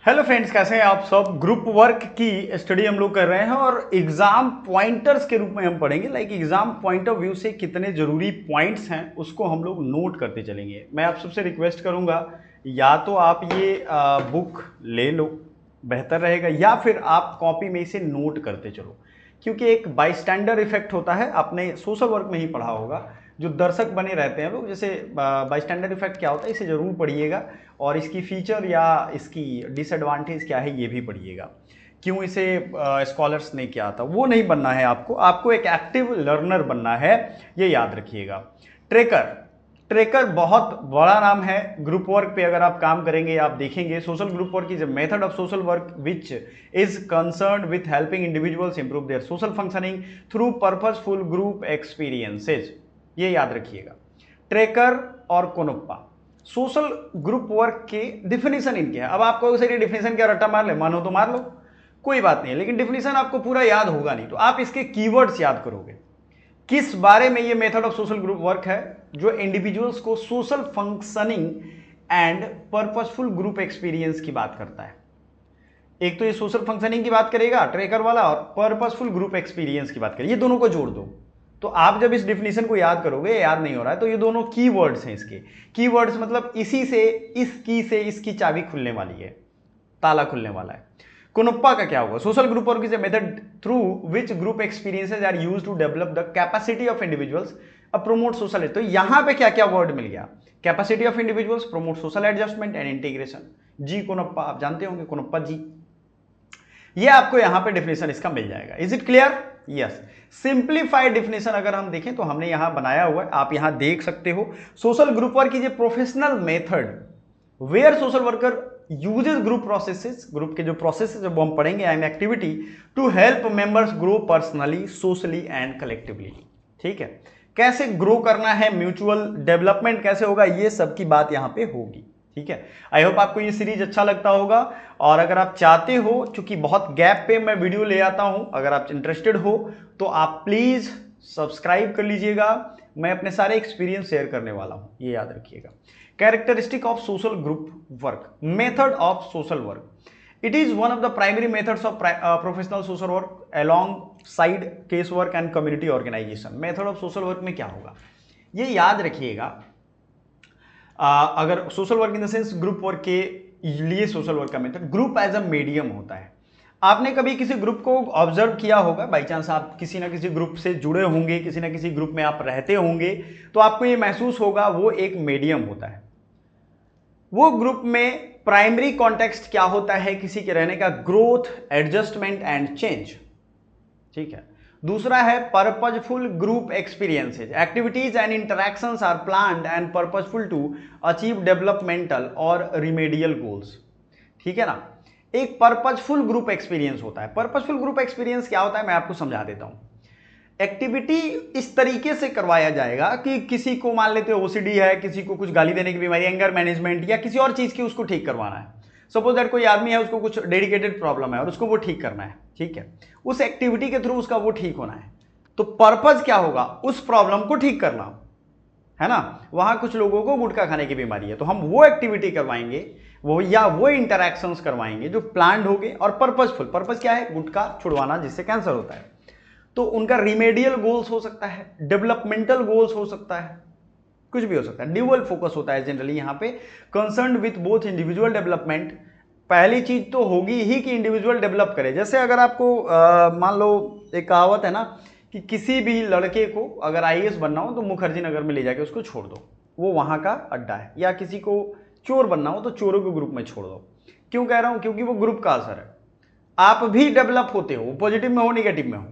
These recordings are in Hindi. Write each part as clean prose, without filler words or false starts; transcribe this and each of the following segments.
हेलो फ्रेंड्स, कैसे हैं आप सब। ग्रुप वर्क की स्टडी हम लोग कर रहे हैं और एग्जाम पॉइंटर्स के रूप में हम पढ़ेंगे। Like exam point of view से कितने जरूरी पॉइंट्स हैं उसको हम लोग नोट करते चलेंगे। मैं आप सबसे रिक्वेस्ट करूंगा, या तो आप ये बुक ले लो, बेहतर रहेगा, या फिर आप कॉपी में इसे नोट करते चलो, क्योंकि एक बाईस्टैंडर इफेक्ट होता है। आपने सोशल वर्क में ही पढ़ा होगा, जो दर्शक बने रहते हैं लोग, जैसे बाईस्टैंडर इफेक्ट क्या होता है, इसे जरूर पढ़िएगा और इसकी फीचर या इसकी डिसएडवांटेज क्या है ये भी पढ़िएगा। क्यों इसे स्कॉलर्स ने किया था, वो नहीं बनना है आपको। आपको एक एक्टिव लर्नर बनना है, ये याद रखिएगा। ट्रेकर, ट्रेकर बहुत बड़ा नाम है। ग्रुप वर्क पे अगर आप काम करेंगे, आप देखेंगे social group work is a method of social work which is concerned with helping individuals improve their social functioning through purposeful group experiences. ये याद रखिएगा। ट्रेकर और कोनोप्पा सोशल ग्रुप वर्क के डिफिनेशन इनके हैं। अब आपको सर डिफिनेशन क्या रट्टा मार ले, मानो तो मार लो, कोई बात नहीं है, लेकिन डिफिनेशन आपको पूरा याद होगा नहीं, तो आप इसके कीवर्ड्स याद करोगे। किस बारे में ये method of social group work है? जो इंडिविजुअल्स को social functioning and purposeful group experience की बात करता है। एक तो ये सोशल फंक्शनिंग की बात करेगा ट्रेकर वाला, और पर्पसफुल ग्रुप एक्सपीरियंस की बात करेगा। ये दोनों को जोड़ दो, तो आप जब इस डिफिनेशन को याद करोगे, याद नहीं हो रहा है, तो ये दोनों कीवर्ड्स हैं इसके। कीवर्ड्स मतलब इसी से, इस की से इसकी चाबी खुलने वाली है, ताला खुलने वाला है। कोनोप्पा का क्या होगा? Social group work is a method through which group experiences are used to develop the capacity of individuals a promote social. तो यहां पे क्या क्या वर्ड मिल गया? Capacity of individuals, promote social adjustment and integration. जी कोनोप्पा, आप जानते होंगे कोनोप्पा जी। ये आपको यहां पे डेफिनेशन इसका मिल जाएगा। Is it clear? Yes. Simplified definition अगर हम देखें तो हमने यहां बनाया हुआ है, आप यहां देख सकते हो। Social group work is a professional method where social worker uses group processes, group के जो प्रोसेस जब हम पढ़ेंगे, and activity to help members grow personally, socially and collectively. ठीक है, कैसे ग्रो करना है, म्यूचुअल डेवलपमेंट कैसे होगा, ये सब की बात यहां पे होगी। ठीक है, आई होप आपको ये सीरीज अच्छा लगता होगा। और अगर आप चाहते हो, चूंकि बहुत गैप पे मैं वीडियो ले आता हूं, अगर आप इंटरेस्टेड हो तो आप प्लीज सब्सक्राइब कर लीजिएगा। मैं अपने सारे एक्सपीरियंस शेयर करने वाला हूं, ये याद रखिएगा। Characteristic of social group work, method of social work, it is one of the primary methods of professional social work alongside case work and community organization। method of social work में क्या होगा ये याद रखिएगा। अगर social work in the sense group work के लिए सोशल वर्क का method, group as a medium होता है। आपने कभी किसी ग्रुप को ऑब्जर्व किया होगा, बाई चांस आप किसी ना किसी ग्रुप से जुड़े होंगे, किसी ना किसी ग्रुप में आप रहते होंगे, तो आपको ये महसूस होगा वो एक मीडियम होता है। वो ग्रुप में प्राइमरी कॉन्टेक्स्ट क्या होता है किसी के रहने का? Growth, adjustment and change. ठीक है। दूसरा है purposeful group experiences, activities and interactions are planned and purposeful to achieve developmental और रिमेडियल गोल्स। ठीक है ना। एक पर्पजफुल ग्रुप एक्सपीरियंस होता है। पर्पजफुल ग्रुप एक्सपीरियंस क्या होता है मैं आपको समझा देता हूं। एक्टिविटी इस तरीके से करवाया जाएगा कि किसी को मान लेते हो ओसीडी है, किसी को कुछ गाली देने की बीमारी, एंगर मैनेजमेंट या किसी और चीज की उसको ठीक करवाना है। सपोज दैट कोई आदमी है, उसको कुछ डेडिकेटेड प्रॉब्लम है और उसको वो ठीक करना है। ठीक है, उस एक्टिविटी के थ्रू उसका वो ठीक होना है। तो पर्पज क्या होगा? उस प्रॉब्लम को ठीक करना है ना। वहां कुछ लोगों को गुटखा खाने की बीमारी है, तो हम वो एक्टिविटी करवाएंगे, वो या वो इंटरैक्शंस करवाएंगे जो प्लान्ड होंगे और पर्पजफुल। पर्पज क्या है? गुटखा छुड़वाना, जिससे कैंसर होता है। तो उनका रिमेडियल गोल्स हो सकता है, डेवलपमेंटल गोल्स हो सकता है, कुछ भी हो सकता है। ड्यूअल फोकस होता है जनरली यहां पे, concern with both individual development. पहली चीज तो होगी ही कि इंडिविजुअल डेवलप करे। जैसे अगर आपको मान लो, एक कहावत है ना कि किसी भी लड़के को अगर आईएएस बनना हो तो मुखर्जी नगर में ले जाके उसको छोड़ दो, वो वहां का अड्डा है। या किसी को चोर बनना हो तो चोरों के ग्रुप में छोड़ दो। क्यों कह रहा हूं? क्योंकि वो ग्रुप का असर है। आप भी डेवलप होते हो, पॉजिटिव में हो निगेटिव में हो,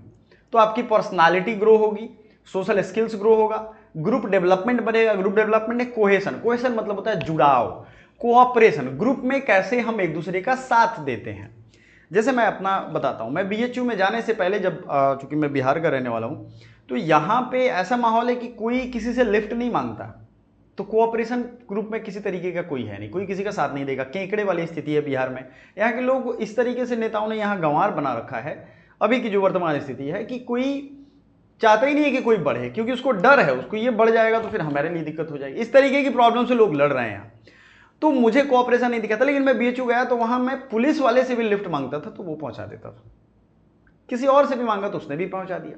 तो आपकी पर्सनालिटी ग्रो होगी, सोशल स्किल्स ग्रो होगा, ग्रुप डेवलपमेंट बनेगा। ग्रुप डेवलपमेंट है कोहेशन, कोहेशन मतलब होता है जुड़ाव, कोऑपरेशन। ग्रुप में कैसे हम एक दूसरे का साथ देते हैं। जैसे मैं अपना बताता हूं, मैं बीएचयू में जाने से पहले, जब चूंकि मैं बिहार का रहने वाला हूं, तो यहां पे ऐसा माहौल है कि कोई किसी से लिफ्ट नहीं मांगता। तो कोऑपरेशन ग्रुप में किसी तरीके का कोई है नहीं, कोई किसी का साथ नहीं देगा। केकड़े वाली स्थिति है बिहार में। यहाँ के लोग इस तरीके से, नेताओं ने यहाँ गंवार बना रखा है अभी की जो वर्तमान स्थिति है, कि कोई चाहता ही नहीं है कि कोई बढ़े, क्योंकि उसको डर है, उसको ये बढ़ जाएगा तो फिर हमारे लिए दिक्कत हो जाएगी। इस तरीके की प्रॉब्लम से लोग लड़ रहे हैं। तो मुझे कोऑपरेशन नहीं दिखाता, लेकिन मैं बीएचयू गया तो वहां मैं पुलिस वाले से भी लिफ्ट मांगता था तो वो पहुंचा देता था, किसी और से भी मांगा तो उसने भी पहुंचा दिया।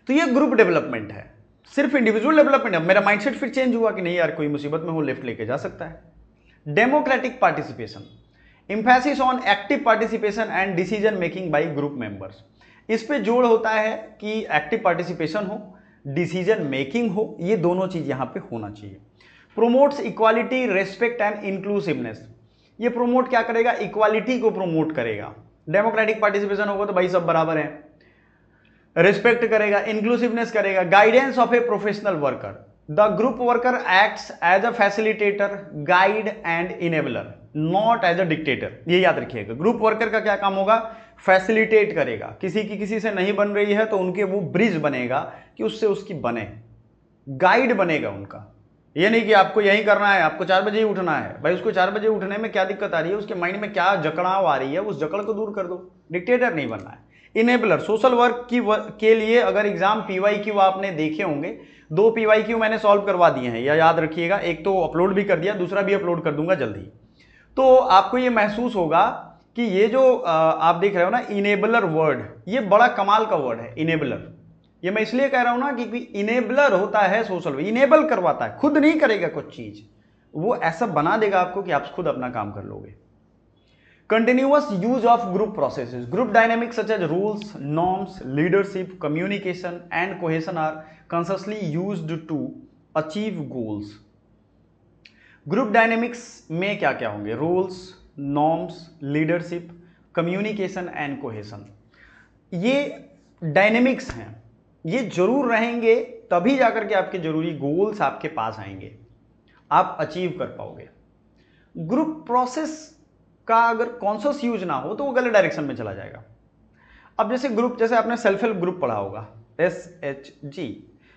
तो ये ग्रुप डेवलपमेंट है, सिर्फ इंडिविजुअल डेवलपमेंट है। मेरा माइंडसेट फिर चेंज हुआ कि नहीं यार, कोई मुसीबत में हो लिफ्ट लेके जा सकता है। Democratic participation, emphasis on active participation and decision making bye group members. इस पे जोर होता है कि एक्टिव पार्टिसिपेशन हो, डिसीजन मेकिंग हो, ये दोनों चीज यहां पे होना चाहिए। Promotes equality, respect and inclusiveness. ये प्रोमोट क्या करेगा? इक्वालिटी को प्रोमोट करेगा। डेमोक्रेटिक पार्टिसिपेशन होगा तो भाई सब बराबर हैं। रिस्पेक्ट करेगा, इंक्लूसिवनेस करेगा। Guidance of a professional worker, the group worker acts as a facilitator, guide and enabler, not as a dictator. ये याद रखिएगा, ग्रुप वर्कर का क्या काम होगा? फैसिलिटेट करेगा, किसी से नहीं बन रही है तो उनके वो ब्रिज बनेगा कि उससे उसकी बने, गाइड बनेगा उनका। ये नहीं कि आपको यही करना है, आपको 4 बजे ही उठना है, भाई उसको 4 बजे उठने में क्या दिक्कत आ रही है, उसके माइंड में क्या जकड़ाव आ रही है, उस जकड़ को दूर कर दो। डिक्टेटर नहीं बनना है। इनेबलर, सोशल वर्क के लिए अगर एग्जाम पीवाईक्यू आपने देखे होंगे, 2 पीवाईक्यू मैंने सॉल्व करवा दिए हैं, या याद रखिएगा, एक तो अपलोड भी कर दिया, दूसरा भी अपलोड कर दूंगा जल्दी। तो आपको ये महसूस होगा कि ये जो आप देख रहे हो ना इनेबलर वर्ड, ये बड़ा कमाल का वर्ड है इनेबलर। ये मैं इसलिए कह रहा हूं ना कि इनेबलर होता है सोशल, इनेबल करवाता है, खुद नहीं करेगा कुछ चीज, वो ऐसा बना देगा आपको कि आप खुद अपना काम कर लोगे। Continuous use of group processes, group dynamics such as rules, norms, leadership, communication and cohesion are consciously used to achieve goals. Group dynamics में क्या क्या होंगे? Rules, norms, leadership, communication and cohesion. ये डायनेमिक्स हैं, ये जरूर रहेंगे, तभी जाकर के आपके जरूरी गोल्स आपके पास आएंगे, आप अचीव कर पाओगे। ग्रुप प्रोसेस का अगर कॉन्शियस यूज ना हो तो वो गलत डायरेक्शन में चला जाएगा। अब जैसे आपने सेल्फ हेल्प ग्रुप पढ़ा होगा, SHG,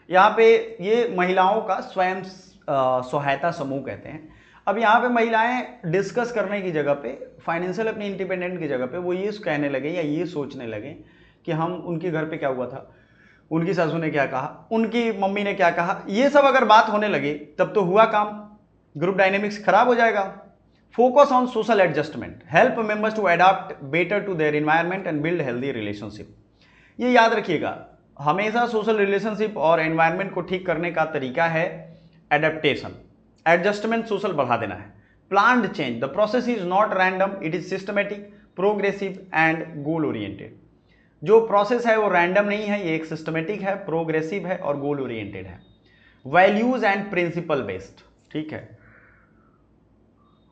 यहाँ पे ये महिलाओं का स्वयं सहायता समूह कहते हैं। अब यहाँ पे महिलाएं डिस्कस करने की जगह पे, फाइनेंशियल अपनी इंडिपेंडेंट की जगह पे वो ये कहने लगे या ये सोचने लगे कि हम, उनके घर पे क्या हुआ था, उनकी सासू ने क्या कहा, उनकी मम्मी ने क्या कहा, ये सब अगर बात होने लगे तब तो हुआ काम, ग्रुप डायनेमिक्स खराब हो जाएगा। Focus on social adjustment, help members to adopt better to their environment and build healthy relationship. ये याद रखिएगा, हमेशा सोशल रिलेशनशिप और एनवायरनमेंट को ठीक करने का तरीका है एडेप्टेशन, एडजस्टमेंट सोशल बढ़ा देना है। Planned change, the process is not random, it is systematic, progressive and goal oriented. जो प्रोसेस है वो रैंडम नहीं है, ये एक सिस्टमेटिक है, प्रोग्रेसिव है और गोल ओरिएंटेड है। वैल्यूज एंड प्रिंसिपल बेस्ड, ठीक है।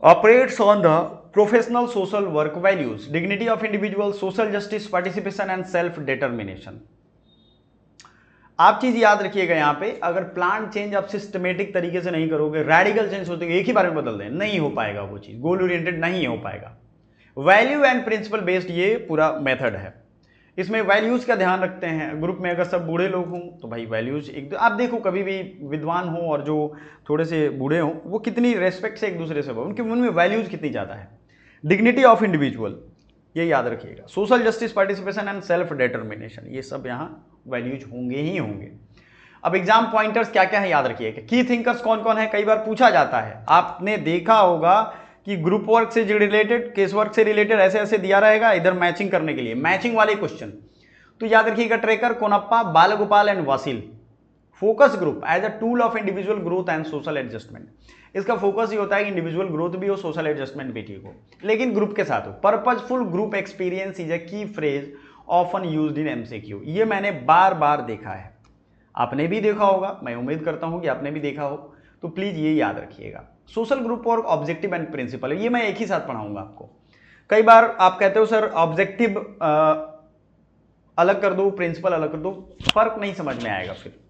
Operates on the professional social work values, dignity of individual, social justice, participation and self determination. आप चीज याद रखिएगा, यहां पे अगर प्लान चेंज आप सिस्टमेटिक तरीके से नहीं करोगे, रेडिकल चेंज होते एक ही बार में बदल दें, नहीं हो पाएगा वो चीज, गोल ओरिएंटेड नहीं हो पाएगा। वैल्यू एंड प्रिंसिपल बेस्ड ये पूरा मेथड है। इसमें वैल्यूज का ध्यान रखते हैं। ग्रुप में अगर सब बूढ़े लोग हों तो भाई वैल्यूज एक, आप देखो कभी भी विद्वान हो और जो थोड़े से बूढ़े हों वो कितनी रेस्पेक्ट से एक दूसरे से, उनके मन में वैल्यूज कितनी ज़्यादा है। डिग्निटी ऑफ इंडिविजुअल, ये याद रखिएगा। Social justice, participation and self determination, ये सब यहाँ वैल्यूज होंगे ही होंगे। अब एग्जाम पॉइंटर्स क्या क्या है याद रखिएगा। की थिंकर्स कौन कौन है, कई बार पूछा जाता है, आपने देखा होगा कि ग्रुप वर्क से रिलेटेड, केस वर्क से रिलेटेड ऐसे ऐसे दिया रहेगा, इधर मैचिंग करने के लिए मैचिंग वाले क्वेश्चन। तो याद रखिएगा, Trecker, Konopka, Balgopal and Vassil. Focus group as a tool of individual growth and social adjustment. इसका फोकस ही होता है कि इंडिविजुअल ग्रोथ भी हो, सोशल एडजस्टमेंट भी ठीक हो, लेकिन ग्रुप के साथ हो। Purposeful group experience is a key phrase often used in MCQ. ये मैंने बार बार देखा है, आपने भी देखा होगा, मैं उम्मीद करता हूं कि आपने भी देखा हो, तो प्लीज ये याद रखिएगा। सोशल ग्रुप और ऑब्जेक्टिव एंड प्रिंसिपल, ये मैं एक ही साथ पढ़ाऊंगा आपको। कई बार आप कहते हो सर ऑब्जेक्टिव अलग कर दो, प्रिंसिपल अलग कर दो, फर्क नहीं समझ में आएगा। फिर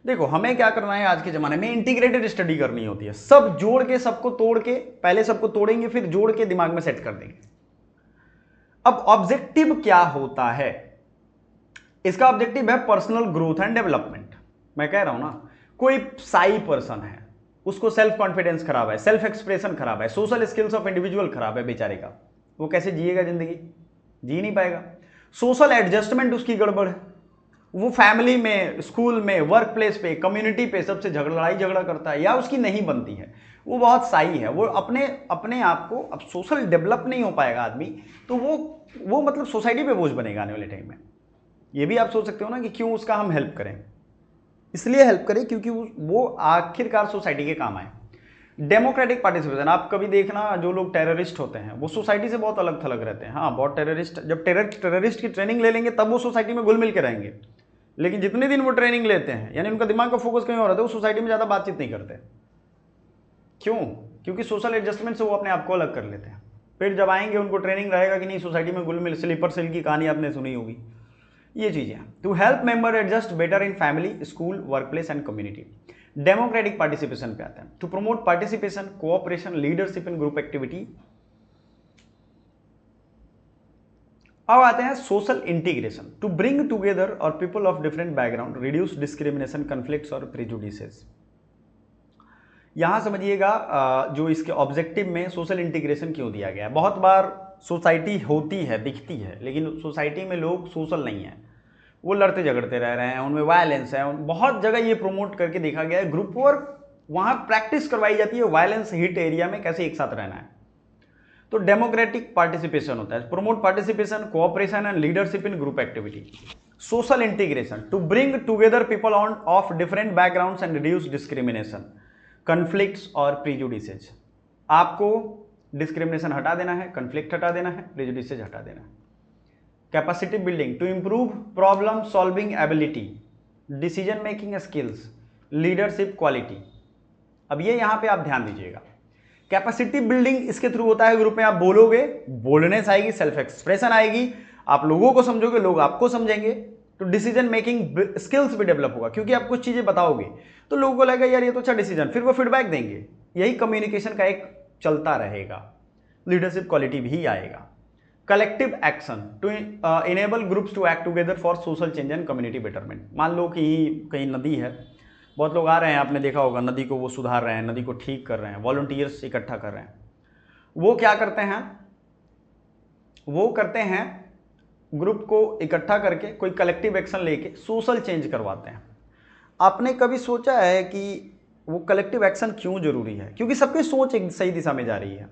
देखो, हमें क्या करना है, आज के जमाने में इंटीग्रेटेड स्टडी करनी होती है, सब जोड़ के, सबको तोड़ के, पहले सबको तोड़ेंगे फिर जोड़ के दिमाग में सेट कर देंगे। अब ऑब्जेक्टिव क्या होता है, इसका ऑब्जेक्टिव है पर्सनल ग्रोथ एंड डेवलपमेंट। मैं कह रहा हूं ना, कोई साई पर्सन है, उसको सेल्फ कॉन्फिडेंस खराब है, सेल्फ एक्सप्रेशन खराब है, सोशल स्किल्स ऑफ इंडिविजुअल खराब है बेचारे का, वो कैसे जिएगा जिंदगी, जी नहीं पाएगा। सोशल एडजस्टमेंट उसकी गड़बड़ है, वो फैमिली में, स्कूल में, वर्क प्लेस पे, कम्युनिटी पे सबसे लड़ाई झगड़ा करता है, या उसकी नहीं बनती है, वो बहुत साई है, वो अपने अपने आप को, अब सोशल डेवलप नहीं हो पाएगा आदमी तो वो मतलब सोसाइटी पे बोझ बनेगा आने वाले टाइम में। ये भी आप सोच सकते हो ना कि क्यों उसका हम हेल्प करें, इसलिए हेल्प करें क्योंकि वो आखिरकार सोसाइटी के काम आए। डेमोक्रेटिक पार्टिसिपेशन, आप कभी देखना जो लोग टेररिस्ट होते हैं वो सोसाइटी से बहुत अलग थलग रहते हैं। हाँ, बहुत टेररिस्ट जब टेररिस्ट की ट्रेनिंग ले लेंगे तब वो सोसाइटी में घुल मिल के रहेंगे, लेकिन जितने दिन वो ट्रेनिंग लेते हैं यानी उनका दिमाग का फोकस कहीं और रहता है, वो सोसाइटी में ज़्यादा बातचीत नहीं करते। क्यों? क्योंकि सोशल एडजस्टमेंट से वो अपने आप को अलग कर लेते हैं। फिर जब आएंगे उनको ट्रेनिंग रहेगा कि नहीं सोसाइटी में घुल मिल, स्लीपर सेल की कहानी आपने सुनी होगी, ये चीज़ें। To help member adjust better in family, school, work place and community. Democratic participation पे आता है, to promote participation, cooperation, leadership in group activity. अब आते हैं social integration, to bring together और people of different background, reduce discrimination, conflicts और प्रेजुडिसेस। यहां समझिएगा जो इसके ऑब्जेक्टिव में सोशल इंटीग्रेशन क्यों दिया गया है। बहुत बार सोसाइटी होती है, दिखती है, लेकिन सोसाइटी में लोग सोशल नहीं है, वो लड़ते झगड़ते रह रहे हैं, उनमें वायलेंस है। बहुत जगह ये प्रमोट करके देखा गया है, ग्रुप वर्क वहां प्रैक्टिस करवाई जाती है, वायलेंस हिट एरिया में कैसे एक साथ रहना है। तो डेमोक्रेटिक पार्टिसिपेशन होता है, promote participation, cooperation and leadership in group activity. Social integration, to bring together people on of different backgrounds and reduce discrimination, conflicts और प्रीजुडिसेज। आपको डिस्क्रिमिनेशन हटा देना है, कन्फ्लिक्ट हटा देना है, प्रीजुडिसेज हटा देना है। Capacity building, to improve problem solving ability, decision making skills, leadership quality. अब ये यहां पे आप ध्यान दीजिएगा, कैपेसिटी बिल्डिंग इसके थ्रू होता है, ग्रुप में आप बोलोगे, बोलनेस आएगी, सेल्फ एक्सप्रेशन आएगी, आप लोगों को समझोगे, लोग आपको समझेंगे, तो डिसीजन मेकिंग स्किल्स भी डेवलप होगा, क्योंकि आप कुछ चीजें बताओगे तो लोगों को लगेगा यार ये तो अच्छा डिसीजन, फिर वो फीडबैक देंगे, यही कम्युनिकेशन का एक चलता रहेगा। लीडरशिप क्वालिटी भी आएगा। Collective action, to enable groups to act together for social change and community betterment. मान लो कि कहीं नदी है, बहुत लोग आ रहे हैं, आपने देखा होगा, नदी को वो सुधार रहे हैं, नदी को ठीक कर रहे हैं, वॉलंटियर्स इकट्ठा कर रहे हैं। वो क्या करते हैं, वो करते हैं ग्रुप को इकट्ठा करके कोई कलेक्टिव एक्शन लेके सोशल चेंज करवाते हैं। आपने कभी सोचा है कि वो कलेक्टिव एक्शन क्यों जरूरी है? क्योंकि सबकी सोच एक सही दिशा में जा रही है,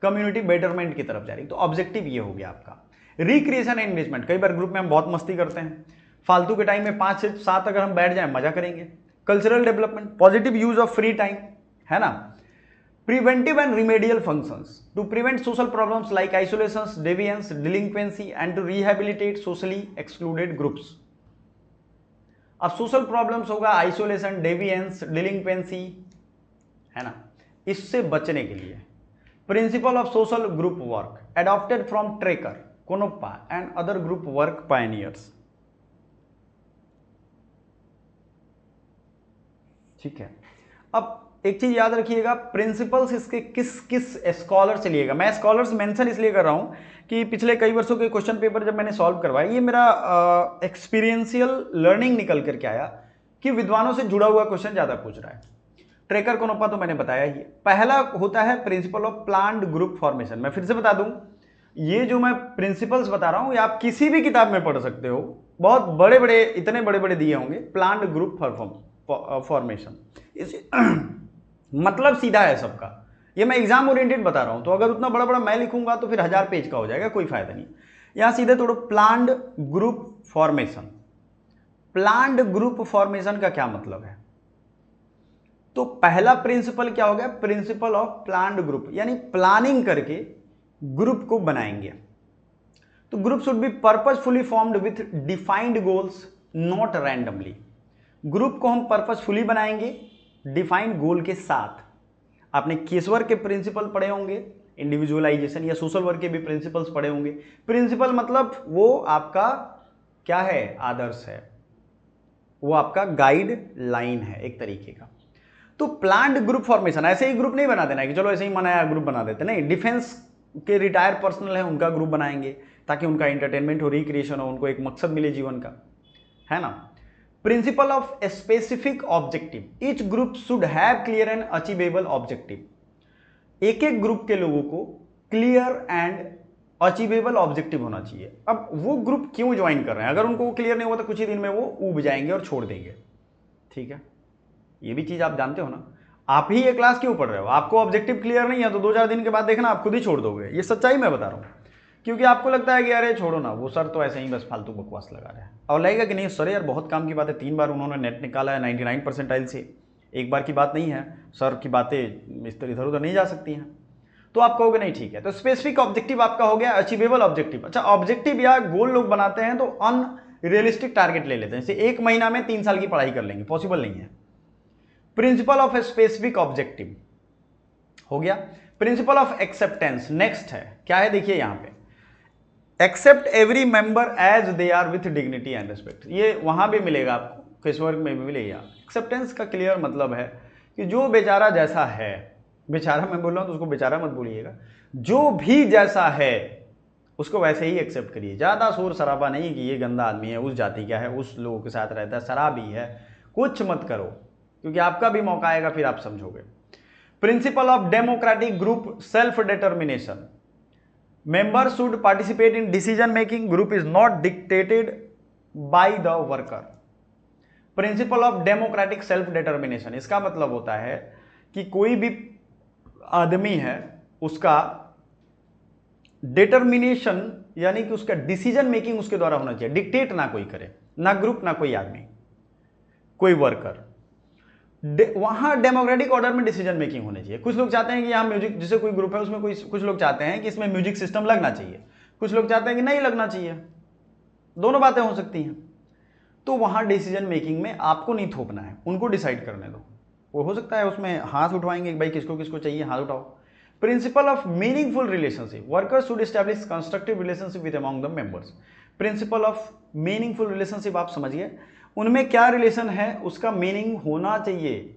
कम्युनिटी बेटरमेंट की तरफ जा रही है। तो ऑब्जेक्टिव ये हो गया आपका। रिक्रिएशन एंगेजमेंट, कई बार ग्रुप में हम बहुत मस्ती करते हैं, फालतू के टाइम में 5 से 7 अगर हम बैठ जाएं मजा करेंगे। Cultural development, positive use of free time, है ना। Preventive and remedial functions, to prevent social problems like isolations, deviance, delinquency and to rehabilitate socially excluded groups. अब सोशल प्रॉब्लम्स होगा, आइसोलेशन, डेविएंस, डिलिंक्वेंसी, है ना, इससे बचने के लिए principle of social group work adopted from Trecker, Konopka and other group work pioneers. ठीक है, अब एक चीज याद रखिएगा, प्रिंसिपल्स इसके किस किस स्कॉलर से लिएगा। मैं स्कॉलर्स मेंशन इसलिए कर रहा हूं कि पिछले कई वर्षों के क्वेश्चन पेपर जब मैंने सॉल्व करवाए, ये मेरा एक्सपीरियंशियल लर्निंग निकल करके आया कि विद्वानों से जुड़ा हुआ क्वेश्चन ज्यादा पूछ रहा है। ट्रेकर, कोनोप्पा तो मैंने बताया ही। पहला होता है principle of planned group formation. मैं फिर से बता दूं, ये जो मैं प्रिंसिपल्स बता रहा हूं ये आप किसी भी किताब में पढ़ सकते हो, बहुत बड़े बड़े, इतने बड़े बड़े दिए होंगे, प्लान्ड ग्रुप फॉर्मेशन। मतलब सीधा है सबका, ये मैं एग्जाम ओरिएंटेड बता रहा हूं, तो अगर उतना बड़ा बड़ा मैं लिखूंगा तो फिर 1000 पेज का हो जाएगा, कोई फायदा नहीं। यहां सीधे थोड़ा planned group formation. Planned group formation का क्या मतलब है? तो पहला प्रिंसिपल क्या हो गया, प्रिंसिपल ऑफ प्लान्ड ग्रुप, यानी प्लानिंग करके ग्रुप को बनाएंगे। तो group should be purposefully formed with defined goals, not randomly. Group को हम पर्पसफुली बनाएंगे डिफाइंड गोल के साथ। आपने केस वर्क के प्रिंसिपल पढ़े होंगे, इंडिविजुअलाइजेशन या सोशल वर्क के भी प्रिंसिपल्स पढ़े होंगे। प्रिंसिपल मतलब वो आपका क्या है, आदर्श है, वो आपका गाइड लाइन है एक तरीके का। तो प्लान्ड ग्रुप फॉर्मेशन, ऐसे ही ग्रुप नहीं बना देना है कि चलो ऐसे ही मनाया ग्रुप बना देते, नहीं। डिफेंस के रिटायर पर्सनल है उनका ग्रुप बनाएंगे ताकि उनका एंटरटेनमेंट हो, रिक्रिएशन हो, उनको एक मकसद मिले जीवन का, है ना। Principle of specific objective, each group should have clear and achievable objective. एक एक ग्रुप के लोगों को क्लियर एंड अचीवेबल ऑब्जेक्टिव होना चाहिए। अब वो ग्रुप क्यों ज्वाइन कर रहे हैं, अगर उनको क्लियर नहीं हुआ तो कुछ ही दिन में वो ऊब जाएंगे और छोड़ देंगे, ठीक है, ये भी चीज आप जानते हो ना। आप ही ये क्लास क्यों पढ़ रहे हो? आपको ऑब्जेक्टिव क्लियर नहीं है तो 2-4 दिन के बाद देखना आप खुद ही छोड़ दोगे। ये सच्चाई मैं बता रहा हूँ, क्योंकि आपको लगता है कि अरे छोड़ो ना, वो सर तो ऐसे ही बस फालतू बकवास लगा रहे हैं। और लगेगा कि नहीं सर यार बहुत काम की बात है, 3 बार उन्होंने नेट निकाला है 99 परसेंटाइल से, एक बार की बात नहीं है, सर की बातें इस तरह इधर उधर नहीं जा सकती हैं। तो आप कहोगे नहीं ठीक है, तो स्पेसिफिक ऑब्जेक्टिव आपका हो गया अचीवेबल ऑब्जेक्टिव। अच्छा, ऑब्जेक्टिव या गोल लोग बनाते हैं तो अनरियलिस्टिक टारगेट ले लेते हैं, जैसे 1 महीना में 3 साल की पढ़ाई कर लेंगे, पॉसिबल नहीं है। Principle of a specific objective हो गया। प्रिंसिपल ऑफ एक्सेप्टेंस नेक्स्ट है, क्या है देखिए यहां पे, accept every member as they are with dignity and respect. ये वहां भी मिलेगा आपको, क्वेश्चन में भी मिलेगा। एक्सेप्टेंस का क्लियर मतलब है कि जो बेचारा जैसा है, बेचारा मैं बोल रहा हूं तो उसको बेचारा मत बोलिएगा, जो भी जैसा है उसको वैसे ही एक्सेप्ट करिए। ज्यादा शोर शराबा नहीं कि ये गंदा आदमी है, उस जाति का है, उस लोगों के साथ रहता है, शराबी है, कुछ मत करो, क्योंकि आपका भी मौका आएगा फिर आप समझोगे। Principal of democratic group self determination, member should participate in decision making, group is not dictated by the worker. Principal of democratic self determination, इसका मतलब होता है कि कोई भी आदमी है उसका डिटर्मिनेशन यानी कि उसका डिसीजन मेकिंग उसके द्वारा होना चाहिए, डिक्टेट ना कोई करे, ना ग्रुप ना कोई आदमी, कोई वर्कर। वहां डेमोक्रेटिक ऑर्डर में डिसीजन मेकिंग होनी चाहिए। कुछ लोग चाहते हैं कि यहाँ म्यूजिक, जैसे कोई ग्रुप है उसमें कुछ लोग चाहते हैं कि इसमें म्यूजिक सिस्टम लगना चाहिए, कुछ लोग चाहते हैं कि नहीं लगना चाहिए, दोनों बातें हो सकती हैं। तो वहां डिसीजन मेकिंग में आपको नहीं थोपना है, उनको डिसाइड करने दो। वो हो सकता है उसमें हाथ उठवाएंगे भाई किसको किसको चाहिए, हाथ उठाओ। Principal of meaningful relationship, workers should establish constructive relationship with among the members. Principal of meaningful relationship आप समझिए, उनमें क्या रिलेशन है उसका मीनिंग होना चाहिए।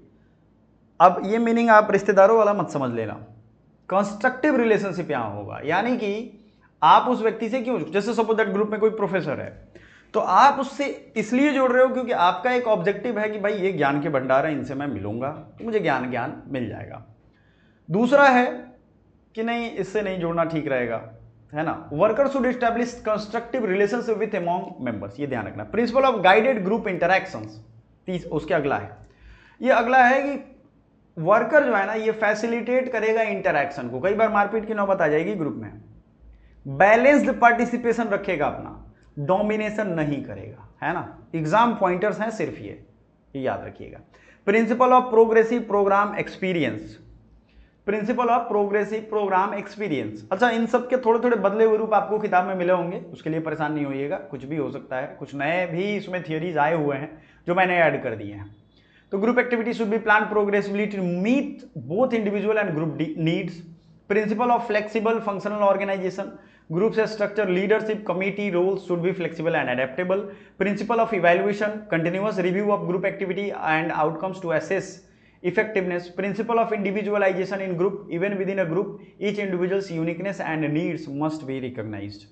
अब ये मीनिंग आप रिश्तेदारों वाला मत समझ लेना, कंस्ट्रक्टिव रिलेशनशिप यहां होगा, यानी कि आप उस व्यक्ति से क्यों, जैसे सपोज दैट ग्रुप में कोई प्रोफेसर है तो आप उससे इसलिए जोड़ रहे हो क्योंकि आपका एक ऑब्जेक्टिव है कि भाई ये ज्ञान के भंडार है, इनसे मैं मिलूंगा तो मुझे ज्ञान मिल जाएगा। दूसरा है कि नहीं इससे नहीं जोड़ना ठीक रहेगा, है ना। Worker should establish constructive relationship with among members, ये ध्यान रखना। Principal of guided group interactions, उसके अगला है, ये अगला है कि वर्कर जो है ना ये फैसिलिटेट करेगा इंटरैक्शन को। कई बार मारपीट की नौबत आ जाएगी ग्रुप में, बैलेंस्ड पार्टिसिपेशन रखेगा अपना, डोमिनेशन नहीं करेगा, है ना। एग्जाम पॉइंटर्स हैं सिर्फ ये याद रखिएगा। Principle of progressive programme experience, principle of progressive programme experience. अच्छा, इन सब के थोड़े थोड़े बदले हुए रूप आपको किताब में मिले होंगे, उसके लिए परेशान नहीं होइएगा, कुछ भी हो सकता है, कुछ नए भी इसमें थियरीज आए हुए हैं जो मैंने ऐड कर दिए हैं। तो group activity should be plan progressively to meet both individual and group needs. Principle of flexible functional organization, groups as structure, leadership, committee roles should be flexible and adaptable. Principle of evaluation, continuous review of group activity and outcomes to assess effectiveness. Principle of individualization in group, even within a group each individual's uniqueness and needs must be recognized.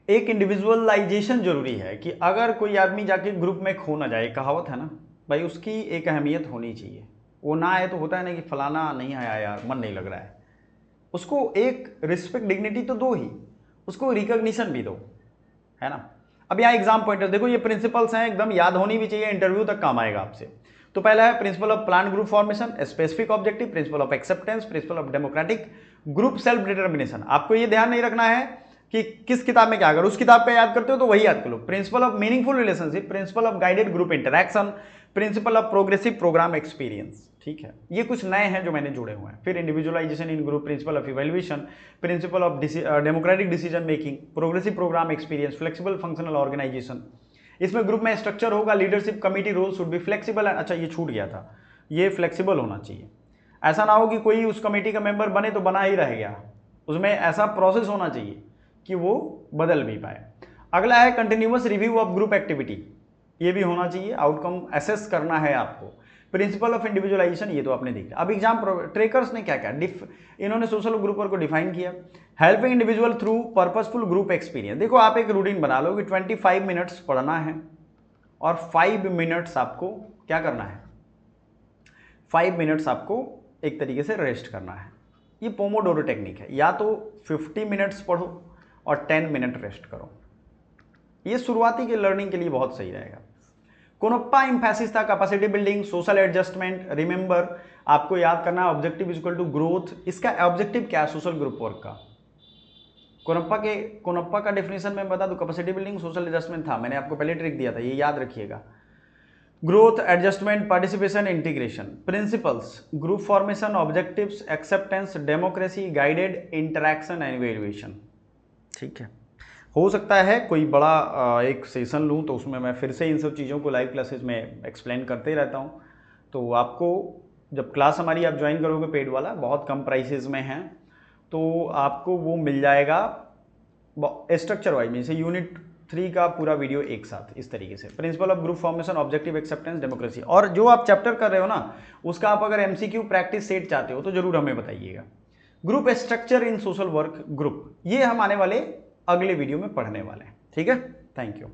एक इंडिविजुअलाइजेशन जरूरी है कि अगर कोई आदमी जाके ग्रुप में खो ना जाए, कहावत है ना भाई, उसकी एक अहमियत होनी चाहिए। वो ना आए तो होता है ना कि फलाना नहीं आया यार, मन नहीं लग रहा है, उसको एक रिस्पेक्ट डिग्निटी तो दो ही, उसको रिकॉग्निशन भी दो, है ना। अब यहाँ एग्जाम पॉइंटर्स देखो, ये प्रिंसिपल्स हैं, एकदम याद होनी भी चाहिए, इंटरव्यू तक काम आएगा आपसे। तो पहला है principle of plan group formation, specific objective, principle of acceptance, principal of democratic group self determination. आपको ये ध्यान नहीं रखना है कि किस किताब में क्या, अगर उस किताब पे याद करते हो तो वही याद कर लो। Principle of meaningful relationship, principle of guided group interaction, principle of progressive programme experience. ठीक है, ये कुछ नए हैं जो मैंने जुड़े हुए हैं। फिर individualization in group, principle of evaluation, principle of democratic decision making, progressive programme experience, flexible functional organization. इसमें ग्रुप में स्ट्रक्चर होगा, leadership committee role should be flexible. अच्छा, ये छूट गया था, ये फ्लेक्सिबल होना चाहिए। ऐसा ना हो कि कोई उस कमेटी का मेंबर बने तो बना ही रह गया, उसमें ऐसा प्रोसेस होना चाहिए कि वो बदल भी पाए। अगला है continuous review of group activity, ये भी होना चाहिए, आउटकम एसेस करना है आपको। प्रिंसिपल ऑफ इंडिविजुअलाइजेशन, ये तो आपने देखा। अब एग्जाम ट्रेकर्स ने क्या क्या इन्होंने सोशल ग्रुपर को डिफाइन किया। Helping individual through purposeful group experience. देखो आप एक रूटीन बना लो कि 25 मिनट्स पढ़ना है और 5 मिनट्स आपको क्या करना है, 5 मिनट्स आपको एक तरीके से रेस्ट करना है। ये पोमोडोरो टेक्निक है, या तो 50 मिनट्स पढ़ो और 10 मिनट रेस्ट करो। ये शुरुआती के लर्निंग के लिए बहुत सही रहेगा। कोनप्पा एम्फेसिस था capacity building, social adjustment. Remember, आपको याद करना objective is equal to growth. इसका ऑब्जेक्टिव क्या है सोशल ग्रुप वर्क का? कोनप्पा का डेफिनेशन में बता दूं, कैपेसिटी बिल्डिंग, सोशल एडजस्टमेंट था। मैंने आपको पहले ट्रिक दिया था, ये याद रखिएगा। Growth, adjustment, participation, integration. Principles, group formation, objectives, acceptance, democracy, guided interaction and evaluation. ठीक है, हो सकता है कोई बड़ा एक सेशन लूँ तो उसमें मैं फिर से इन सब चीज़ों को लाइव क्लासेस में एक्सप्लेन करते ही रहता हूँ। तो आपको जब क्लास हमारी आप ज्वाइन करोगे पेड वाला, बहुत कम प्राइसेस में है, तो आपको वो मिल जाएगा स्ट्रक्चर वाइज में। जैसे यूनिट 3 का पूरा वीडियो एक साथ इस तरीके से, principle of group formation, objective, acceptance, democracy. और जो आप चैप्टर कर रहे हो ना, उसका आप अगर एमसीक्यू प्रैक्टिस सेट चाहते हो तो जरूर हमें बताइएगा। Group structure in social work group, ये हम आने वाले अगले वीडियो में पढ़ने वाले हैं। ठीक है, थैंक यू।